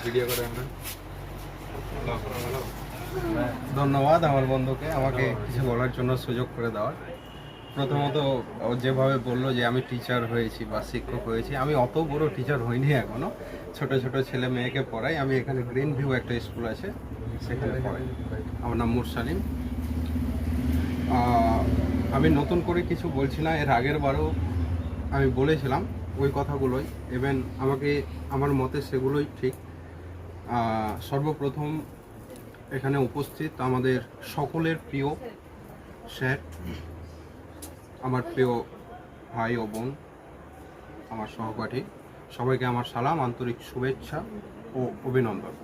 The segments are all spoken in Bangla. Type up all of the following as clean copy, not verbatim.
ভিডিও করে আমরা ধন্যবাদ আমার বন্ধুকে আমাকে কিছু বলার জন্য সুযোগ করে দেওয়ার। প্রথমত ও যেভাবে বললো যে আমি টিচার হয়েছি বা শিক্ষক হয়েছি, আমি অত বড় টিচার হইনি এখনো। ছোট ছোট ছেলে মেয়েকে পড়াই। আমি এখানে গ্রিন ভিউ একটা স্কুল আছে, সেখানে পড়াই। আমার নাম মুরসালিম। আমি নতুন করে কিছু বলছি না, এর আগের বারও আমি বলেছিলাম ওই কথাগুলোই। ইভেন আমাকে আমার মতে সেগুলোই ঠিক। সর্বপ্রথম এখানে উপস্থিত আমাদের সকলের প্রিয় স্যার, আমার প্রিয় ভাই ও বোন, আমার সহপাঠী, সবাইকে আমার সালাম, আন্তরিক শুভেচ্ছা ও অভিনন্দন।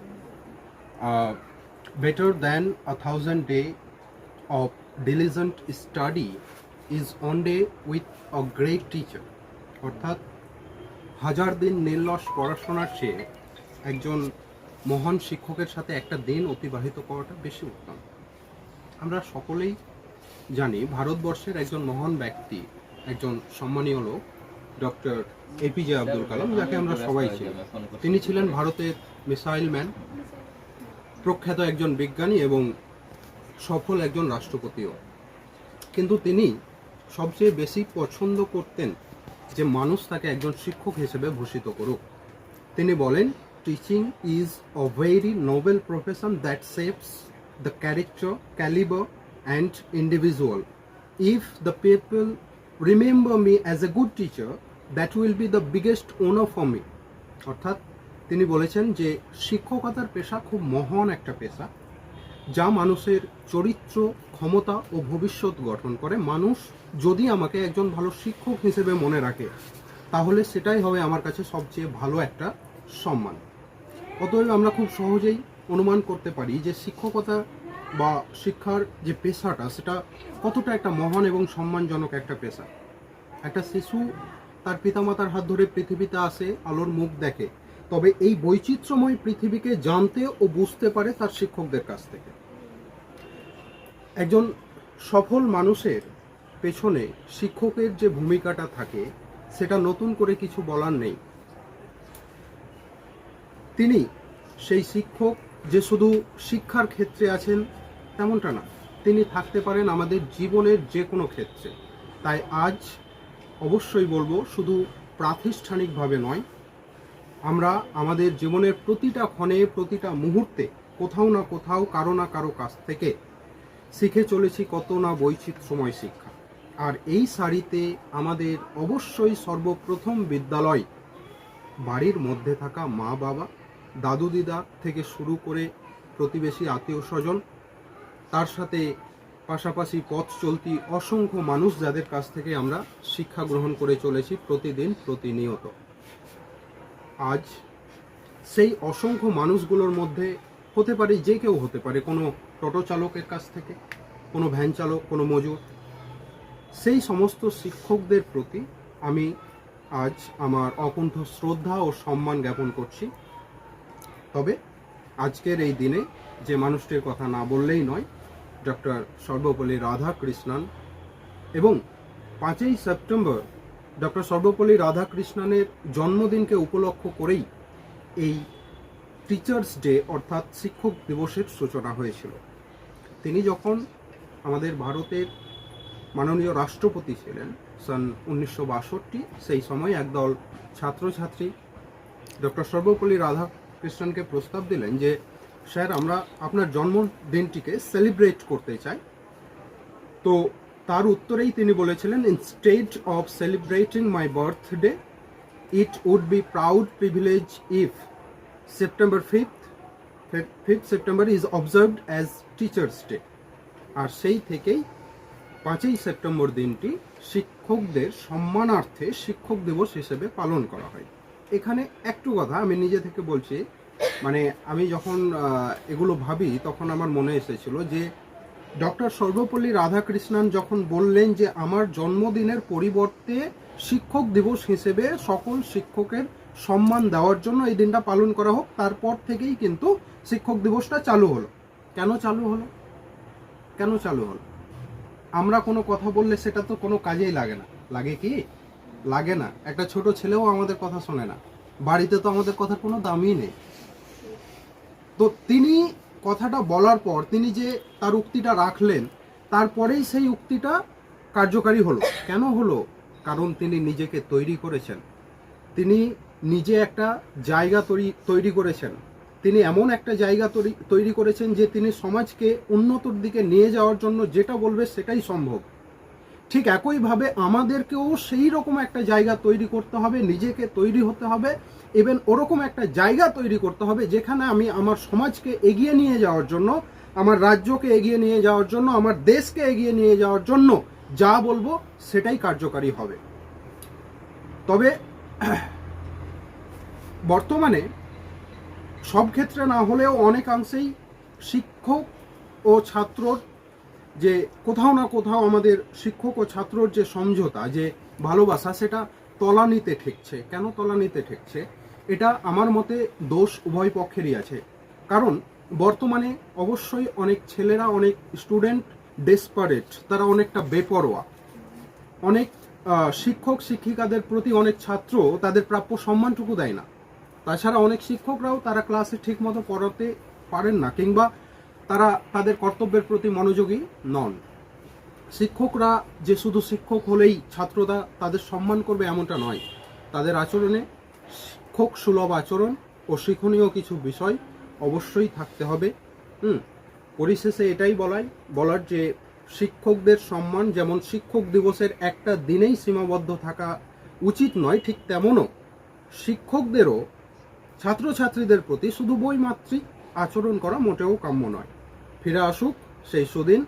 Better than 1000 day of diligent study is on day with a great teacher. অর্থাৎ 1000 দিন নির্লস পড়াশোনার চেয়ে একজন মহান শিক্ষকের সাথে একটা দিন অতিবাহিত করাটা বেশি উত্তম। আমরা সকলেই জানি ভারতবর্ষের একজন মহান ব্যক্তি, একজন সম্মানীয় লোক, ডক্টর এপিজে আব্দুল কালাম, যাকে আমরা সবাই চিনি। তিনি ছিলেন ভারতের মিসাইল ম্যান, প্রখ্যাত একজন বিজ্ঞানী এবং সফল একজন রাষ্ট্রপতিও। কিন্তু তিনি সবচেয়ে বেশি পছন্দ করতেন যে মানুষ তাকে একজন শিক্ষক হিসেবে ভূষিত করুক। তিনি বলেন, teaching is a very noble profession that shapes the character, calibre and individual. If the people remember me as a good teacher, that will be the biggest owner for me. অর্থাৎ তিনি বলেছেন যে শিক্ষকতার পেশা খুব মহান একটা পেশা, যা মানুষের চরিত্র, ক্ষমতা ও ভবিষ্যৎ গঠন করে। মানুষ যদি আমাকে একজন ভালো শিক্ষক হিসেবে মনে রাখে, তাহলে সেটাই হবে আমার কাছে সবচেয়ে ভালো একটা সম্মান। অতএব আমরা খুব সহজেই অনুমান করতে পারি যে শিক্ষকতা বা শিক্ষার যে পেশাটা, সেটা কতটা একটা মহান এবং সম্মানজনক একটা পেশা। একটা শিশু তার পিতামাতার হাত ধরে পৃথিবীতে আসে, আলোর মুখ দেখে, তবে এই বৈচিত্র্যময় পৃথিবীকে জানতে ও বুঝতে পারে তার শিক্ষকদের কাছ থেকে। একজন সফল মানুষের পেছনে শিক্ষকের যে ভূমিকাটা থাকে, সেটা নতুন করে কিছু বলার নেই। তিনি সেই শিক্ষক যে শুধু শিক্ষার ক্ষেত্রে আছেন তেমনটা না, তিনি থাকতে পারেন আমাদের জীবনের যে কোনো ক্ষেত্রে। তাই আজ অবশ্যই বলবো, শুধু প্রাতিষ্ঠানিকভাবে নয়, আমরা আমাদের জীবনের প্রতিটা ক্ষণে, প্রতিটা মুহূর্তে কোথাও না কোথাও, কারো না কারো কাছ থেকে শিখে চলেছি কত না বৈচিত্র্যময় শিক্ষা। আর এই সারিতে আমাদের অবশ্যই সর্বপ্রথম বিদ্যালয়, বাড়ির মধ্যে থাকা মা বাবা, দাদু দিদা থেকে শুরু করে প্রতিবেশী, আত্মীয় স্বজন, তার সাথে পাশাপাশি পথ চলতি অসংখ্য মানুষ, যাদের কাছ থেকে আমরা শিক্ষা গ্রহণ করে চলেছি প্রতিদিন, প্রতিনিয়ত। আজ সেই অসংখ্য মানুষগুলোর মধ্যে হতে পারে যে কেউ হতে পারে, কোনো টোটো চালকের কাছ থেকে, কোনো ভ্যান চালক, কোনো মজুর, সেই সমস্ত শিক্ষকদের প্রতি আমি আজ আমার অকুণ্ঠ শ্রদ্ধা ও সম্মান জ্ঞাপন করছি। তবে আজকের এই দিনে যে মানুষটির কথা না বললেই নয়, ডক্টর সর্বপল্লী রাধাকৃষ্ণন। এবং 5ই সেপ্টেম্বর ডক্টর সর্বপল্লী রাধাকৃষ্ণনের জন্মদিনকে উপলক্ষ করেই এই টিচার্স ডে অর্থাৎ শিক্ষক দিবসের সূচনা হয়েছিল। তিনি যখন আমাদের ভারতের মাননীয় রাষ্ট্রপতি ছিলেন সন 1962, সেই সময় একদল ছাত্রছাত্রী ডক্টর সর্বপল্লী রাধাকৃষ্ণনকে প্রস্তাব দিলেন যে, স্যার, আমরা আপনার জন্মদিনটিকে সেলিব্রেট করতে চাই। তো তার উত্তরেই তিনি বলেছিলেন, instead of celebrating my birthday, it would be proud privilege if September 5th September is observed as Teachers Day। আর সেই থেকেই 5ই সেপ্টেম্বর দিনটি শিক্ষকদের সম্মানার্থে শিক্ষক দিবস হিসেবে পালন করা হয়। এখানে একটু কথা আমি নিজে থেকে বলছি, মানে আমি যখন এগুলো ভাবি তখন আমার মনে এসেছিল যে ডক্টর সর্বপল্লী রাধাকৃষ্ণন যখন বললেন যে আমার জন্মদিনের পরিবর্তে শিক্ষক দিবস হিসেবে সকল শিক্ষকের সম্মান দেওয়ার জন্য এই দিনটা পালন করা হোক, তারপর থেকেই কিন্তু শিক্ষক দিবসটা চালু হলো। কেন চালু হলো? কেন চালু হলো? আমরা কোনো কথা বললে সেটা তো কোনো কাজেই লাগে না। লাগে কি? লাগে না। একটা ছোট ছেলেও আমাদের কথা শোনে না। বাড়িতে তো আমাদের কথার কোনো দামই নেই। তো তিনি কথাটা বলার পর তিনি যে তার উক্তিটা রাখলেন, তারপরেই সেই উক্তিটা কার্যকারী হলো। কেন হলো? কারণ তিনি নিজেকে তৈরি করেছেন, তিনি নিজে একটা জায়গা তৈরি করেছেন, তিনি এমন একটা জায়গা তৈরি করেছেন যে তিনি সমাজকে উন্নতির দিকে নিয়ে যাওয়ার জন্য যেটা বলবে সেটাই সম্ভব। ঠিক একইভাবে আমাদেরকেও সেই রকম একটা জায়গা তৈরি করতে হবে, নিজেকে তৈরি হতে হবে, ইভেন ওরকম একটা জায়গা তৈরি করতে হবে যেখানে আমি আমার সমাজকে এগিয়ে নিয়ে যাওয়ার জন্য, আমার রাজ্যকে এগিয়ে নিয়ে যাওয়ার জন্য, আমার দেশকে এগিয়ে নিয়ে যাওয়ার জন্য যা বলবো সেটাই কার্যকারী হবে। তবে বর্তমানে সব ক্ষেত্রে না হলেও অনেকাংশেই শিক্ষক ও ছাত্রর যে কোথাও না কোথাও আমাদের শিক্ষক ও ছাত্রর যে সমঝোতা, যে ভালোবাসা, সেটা তলানিতে ঠেকছে। কেন তলানিতে ঠেকছে? এটা আমার মতে দোষ উভয় পক্ষেরই আছে। কারণ বর্তমানে অবশ্যই অনেক ছেলেরা, অনেক স্টুডেন্ট ডেসপারেট, তারা অনেকটা বেপরোয়া। অনেক শিক্ষক শিক্ষিকাদের প্রতি অনেক ছাত্র তাদের প্রাপ্য সম্মানটুকু দেয় না। তাছাড়া অনেক শিক্ষকরাও তারা ক্লাসে ঠিক মতো পড়াতে পারেন না, কিংবা তারা তাদের কর্তব্যের প্রতি মনোযোগী নন। শিক্ষকরা যে শুধু শিক্ষক হলেই ছাত্ররা তাদের সম্মান করবে এমনটা নয়। তাদের আচরণে শিক্ষক সুলভ আচরণ ও শিক্ষণীয় কিছু বিষয় অবশ্যই থাকতে হবে। পরিশেষে এটাই বলার যে শিক্ষকদের সম্মান যেমন শিক্ষক দিবসের একটা দিনেই সীমাবদ্ধ থাকা উচিত নয়, ঠিক তেমনও শিক্ষকদেরও ছাত্রছাত্রীদের প্রতি শুধু বইমাত্রিক আচরণ করা মোটেও কাম্য নয়। ফিরে আসুক সেই সুদিন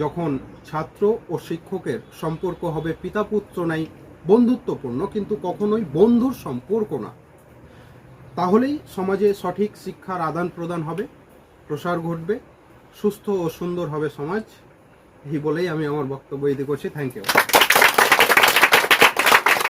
যখন ছাত্র ও শিক্ষকের সম্পর্ক হবে পিতা পুত্র নাই বন্ধুত্বপূর্ণ, কিন্তু কখনোই বন্ধুর সম্পর্ক না। তাহলেই সমাজে সঠিক শিক্ষার আদান প্রদান হবে, প্রসার ঘটবে, সুস্থ ও সুন্দর হবে সমাজ। এই বলেই আমি আমার বক্তব্য ইতি করছি। Thank you.